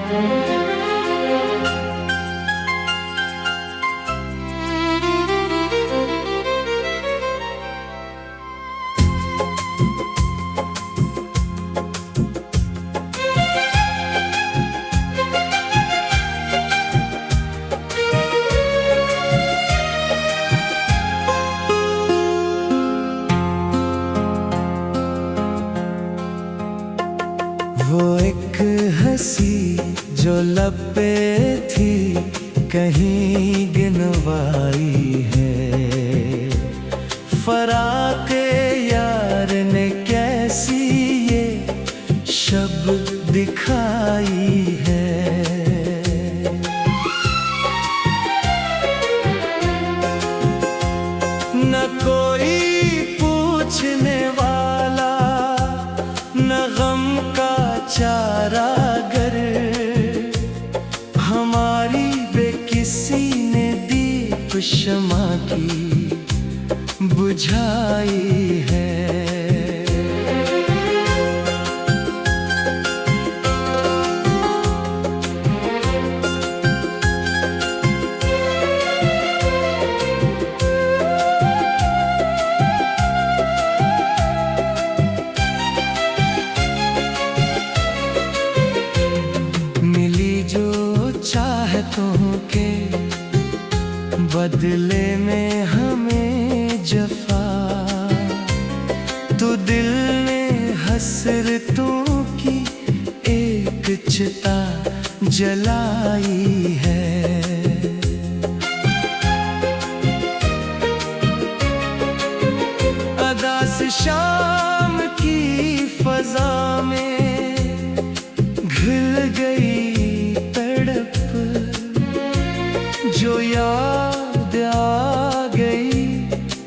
वो एक हंसी जो लब पे थी कहीं गिनवाई है। फराक़े यार ने कैसी ये शब दिखाई है। न कोई पूछने वाला, न गम का चारागर, हमारी बेकिसी ने दीप शमा की बुझाई है। के बदले में हमें जफा, तो दिल ने हसरतों की एक चिता जलाई है। अदा से शाम की फजा में घुल गई जो याद आ गई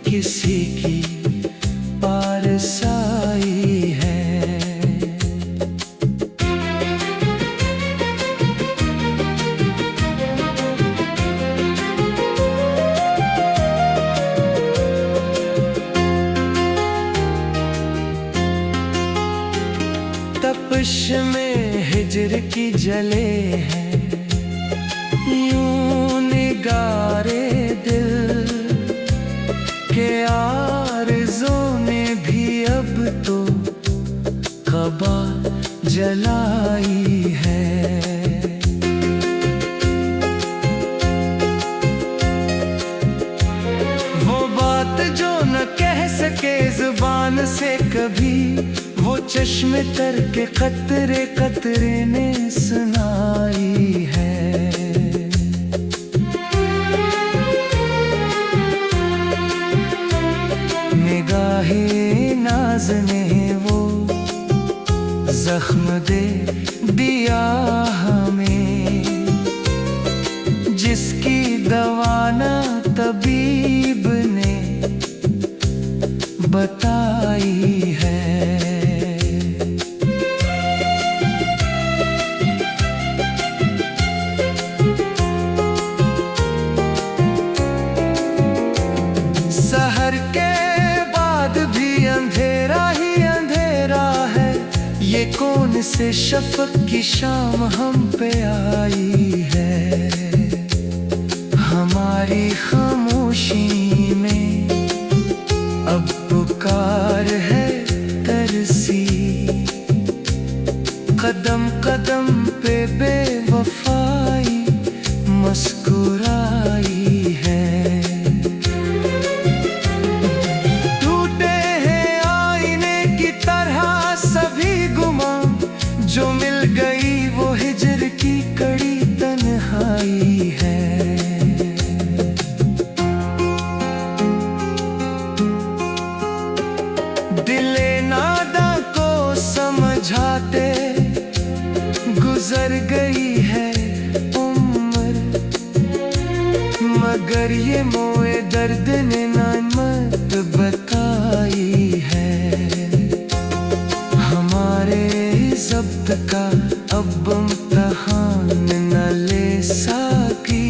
किसी की पारसाई है। तपिश में हिज्र की जले हैं यूं निगारे दिल के, आरज़ों ने भी अब तो क़बा जलाई है। वो बात जो न कह सके ज़ुबान से कभी, वो चश्मे तर के कतरे कतरे ने सुनाई है। निगाहे नाज़ ने वो जख्म दे दिया हमें, जिसकी दवा न तबीब ने बताई है। सहर के भी अंधेरा ही अंधेरा है, ये कौन से शफ़क़ की शाम हम पे आई है। हमारी खामोशी में अब पुकार है तरसी, कदम कदम पे बेवफाई मुस्कुराई है। जो मिल गई वो हिज्र की कड़ी तन्हाई है। दिले नादा को समझाते गुजर गई है उम्र, मगर ये मोए दर्द ने ना मत बताई है। हमारे ज़ब्त का अब इम्तिहान न ले साकी,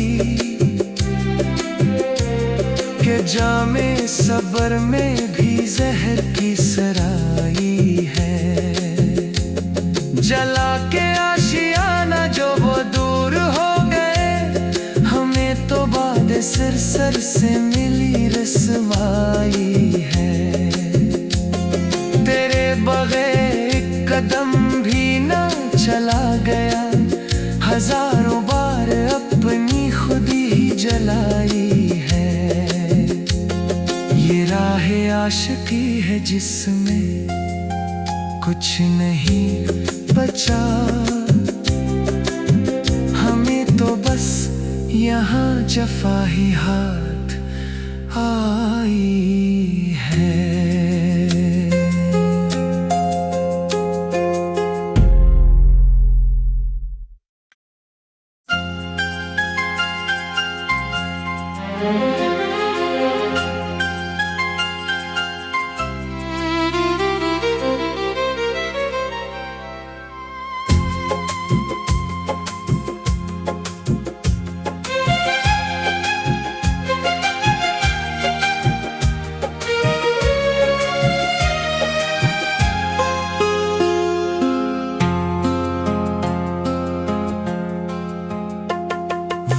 के जामे सबर में भी जहर की सराई है। जला के आशियाना जो वो सर से मिली रस्माई है। तेरे बगैर एक कदम भी ना चला गया, हजारों बार अपनी खुदी ही जलाई है। ये राह आशिकी है जिसमें कुछ नहीं बचा, हमें तो बस यहाँ जफा ही हाथ आई है।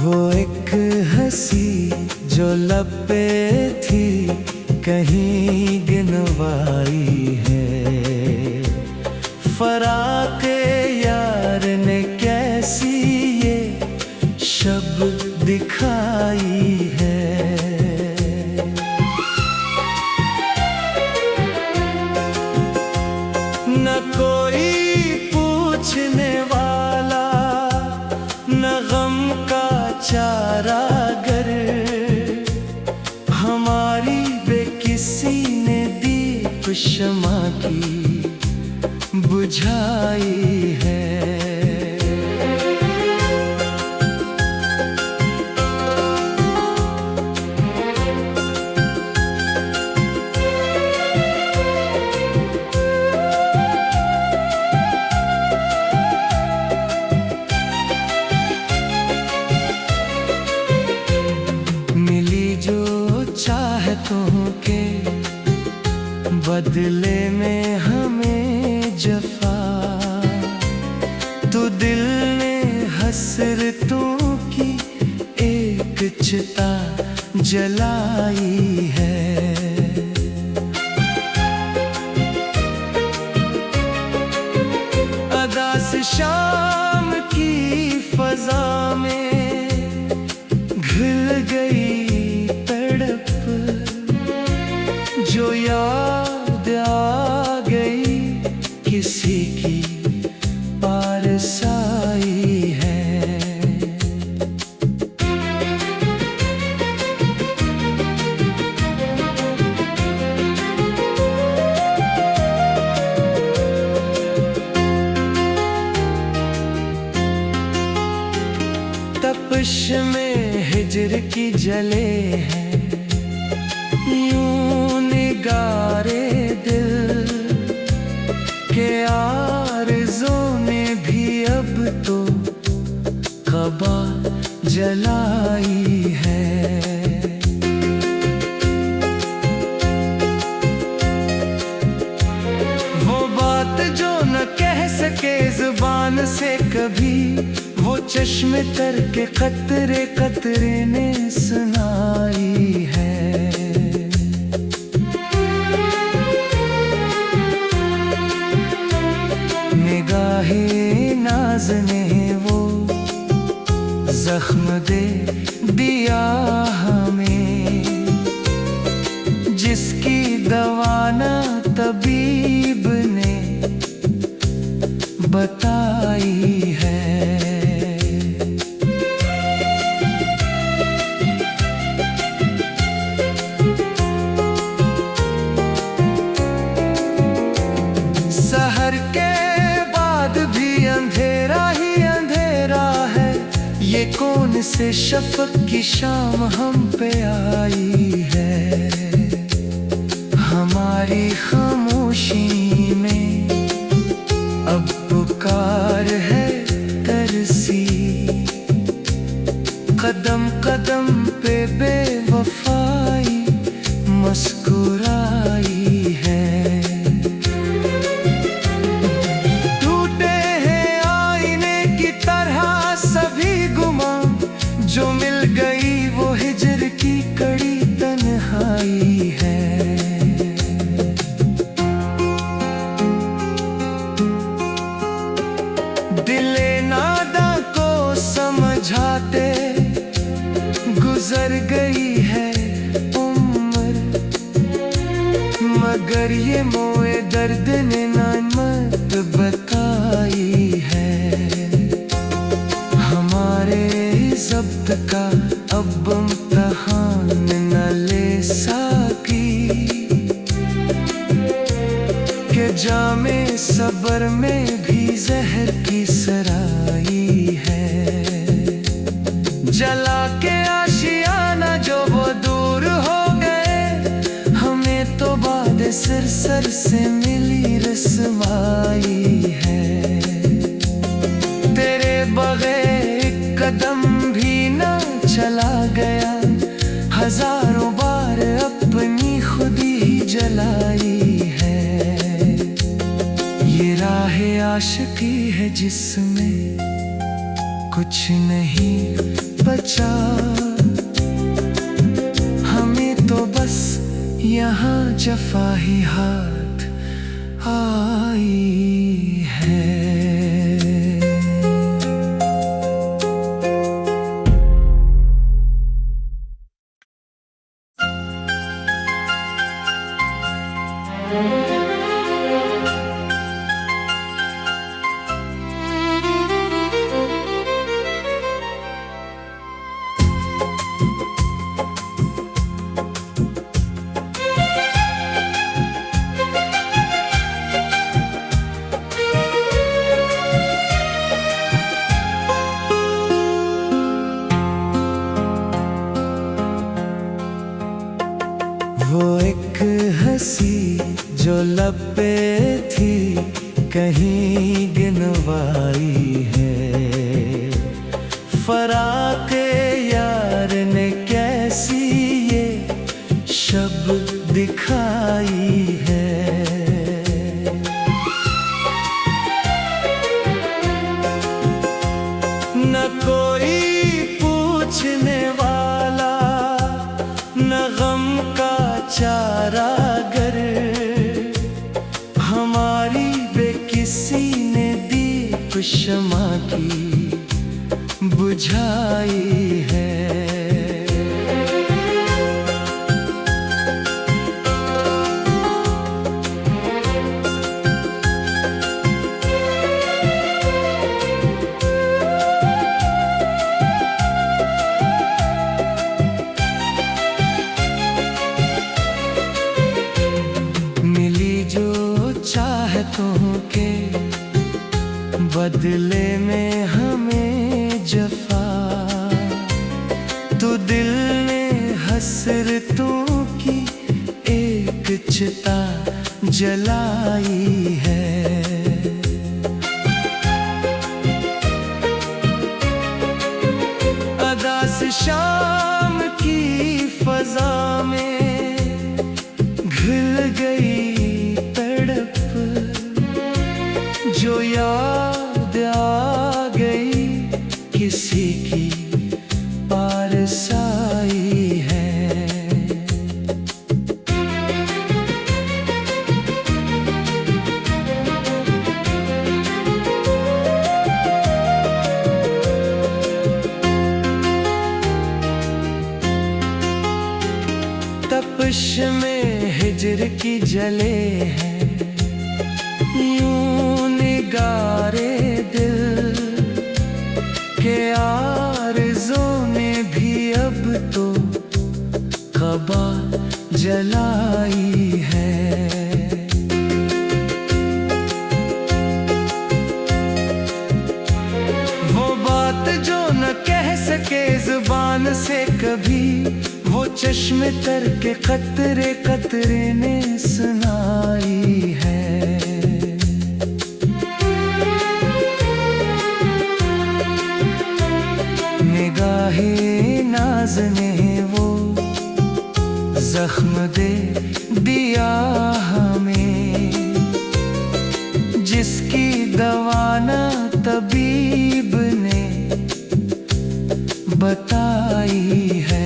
वो एक हंसी जो लब पे थी कहीं गिनवाई है। फराक़े यार ने कैसी ये शब दिखाई है। न कोई पूछने वाला, न गम का चारागर, हमारी बेकिसी ने दीप शमा की बुझाई है। चाहतों के बदले में हमें जफा, तो दिल ने हसरतों की एक चिता जलाई है। अदा से शाम की फजा में घुल गई जो याद आ गई किसी की पारसाई है। तपिश में हिज्र की जले हैं निगारे दिल के, आरज़ों ने भी अब तो क़बा जलाई है। वो बात जो न कह सके ज़ुबान से कभी, वो चश्मे तर के कतरे कतरे ने सुनाई है। निगाहे नाज़ ने वो जख्म दे दिया हमें, जिसकी दवा न तबीब ने बताई है। सहर के भी अंधेरा ही अंधेरा है, ये कौन से शफ़क़ की शाम हम पे आई है। हमारी खामोशी में अब पुकार है तरसी, कदम कदम पे बेवफाई मुस्कुराई है। जो मिल गई वो हिज्र की गुजर गई है उम्र, मगर ये मोए दर्द ने ना मत बताई है। हमारे ज़ब्त का अब इम्तिहान न ले साकी, के जामे सबर में भी जहर की सराई है। जला के आशियाना जो वो दूर हो गए, हमें तो बाद सर से मिली रस्वाई है। तेरे बगैर एक कदम भी ना चला गया, हजारों बार अपनी खुदी ही जलाई है। ये राह आशिकी है जिसमें कुछ नहीं बचा, हमें तो बस यहाँ जफा ही हाथ आई है। वो एक हंसी जो लब पे थी कहीं गिनवाई है। फराक़े यार ने कैसी ये शब दिखाई है। न कोई पूछने वाला, न गम का चारागर, हमारी बेकिसी ने दीप शमा की बुझाई है। चाहतों के बदले में हमें जफा, तो दिल ने हसरतों की एक चिता जलाई है। अदा से शाम की फजा में घुल गई जो याद आ गई किसी की पारसाई है। तपिश में हिज्र की जले हैं निगारे दिल के, आरज़ों ने भी अब तो क़बा जलाई है। वो बात जो न कह सके ज़ुबान से कभी, वो चश्मे तर के कतरे कतरे ने सुनाई है। निगाहे नाज़ ने वो जख्म दे दिया हमें, जिसकी दवा ना तबीब ने बताई है।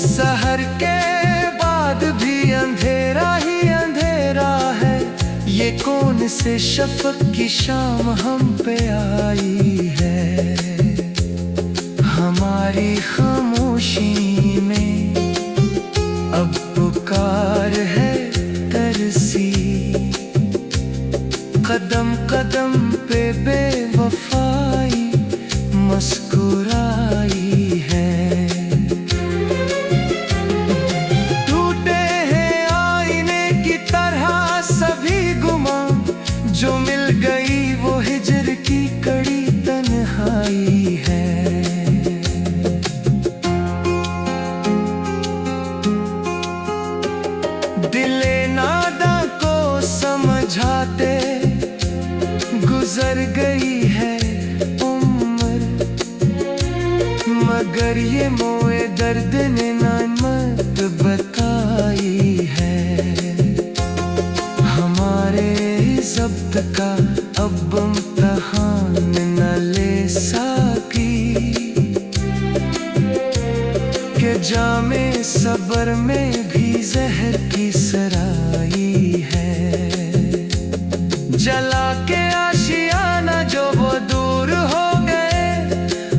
सहर के बाद भी अंधेरा ही से शफक की शाम हम पे आई है। हमारी खामोशी में अब पुकार है तरसी। कदम कदम पे बेवफाई मुस्कुराई है। टूटे हैं आईने की तरह सभी गुमा, जो मिल गई वो हिजर की कड़ी तन्हाई है। दिले नादा को समझाते गुजर गई है उम्र, मगर ये मोए दर्द ने ना मत बताई है। हमारे ज़ब्त का अब इम्तिहान न ले साकी, के जामे सबर में भी जहर की सराई है। जला के आशियाना जो वो दूर हो गए,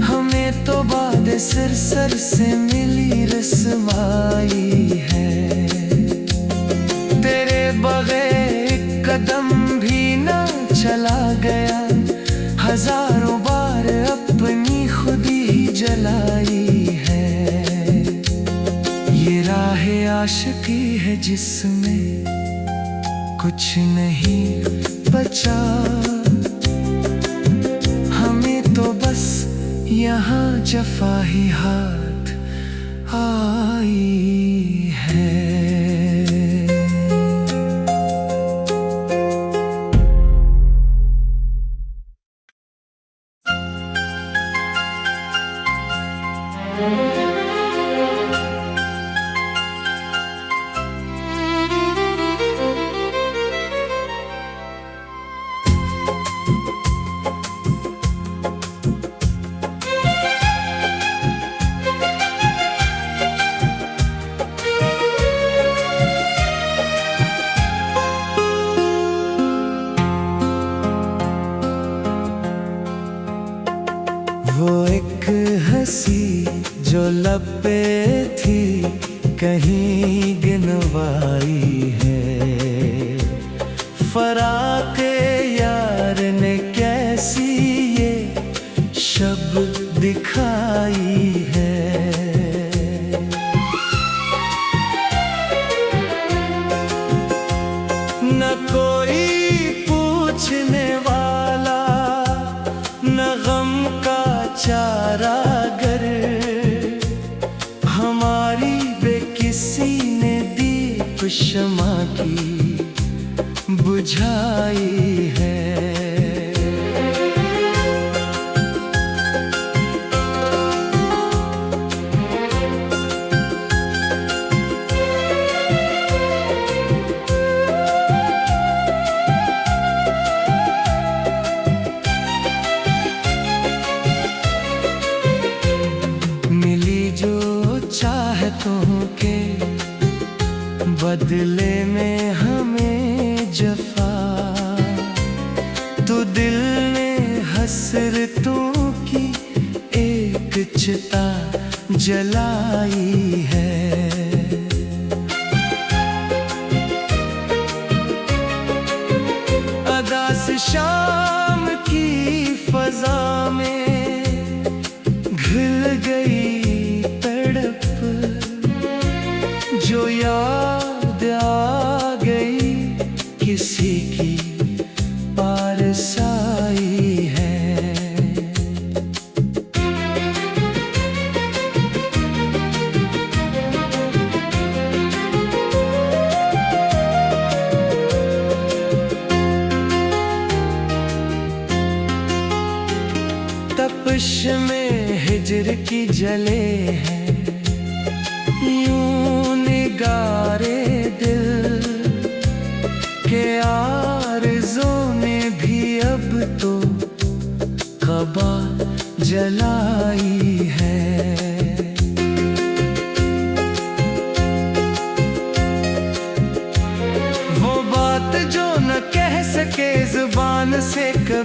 हमें तो बाद सिर से मिली रस्माई है। तेरे बगैर एक कदम भी ना चला गया, हजारों बार अपनी खुदी ही जलाई है। ये राह आशिकी है जिसमें कुछ नहीं बचा, हमें तो बस यहाँ जफा ही हाथ आई है। वो एक हंसी जो लब पे थी कहीं गिनवाई है। फराक़े यार ने कैसी ये शब दिखाई है। न कोई पूछने वाला, न गम का चारागर, हमारी बेकिसी ने दीप शमा की बुझाई है। के बदले में हमें जफा, तो दिल ने हसरतों की एक चिता जलाई है। अदा से शाम की फजा में घुल गई जो याद आ गई किसी की पारसाई है। तपिश में हिजर की जले हैं निगारे दिल के, आरज़ों ने भी अब तो क़बा जलाई है। वो बात जो न कह सके जुबान से कभी